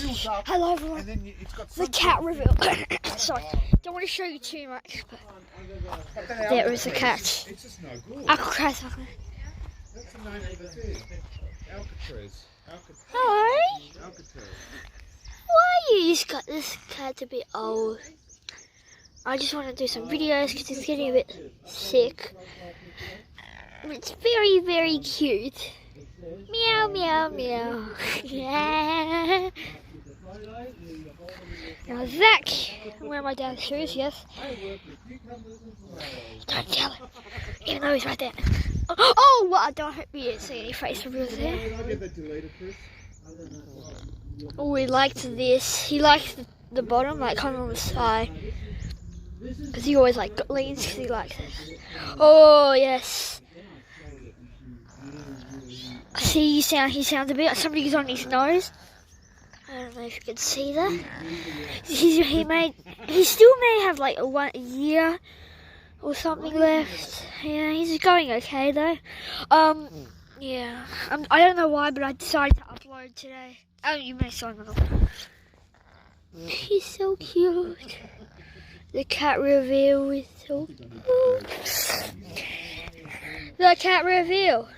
fills up. Hello everyone. And then it's got The cat reveal. Sorry, don't want to show you too much, but there is a cat. It's just no good. Alcatraz. That's the name of the thing. Alcatraz. Hello. Alcatraz. Why you just got this cat a bit old? I just want to do some videos because it's getting a bit sick. It's very, very cute. Meow, meow, meow. Yeah. Now Zach, I'm wearing my dad's shoes, yes. Don't tell him, even though he's right there. Oh, well, I don't hope you didn't see any face reveals there. Can I get that deleted, Chris? Oh, he liked this. He likes the bottom, like kind of on the side. Because he always like leans because he likes it. Oh, yes. See, he sounds a bit like somebody's on his nose. I don't know if you can see that. He still may have like a year or something left. Yeah, he's going okay though. Yeah, I don't know why, but I decided to upload today. Oh, you may saw him. He's so cute. The cat reveal is so cute. The cat reveal.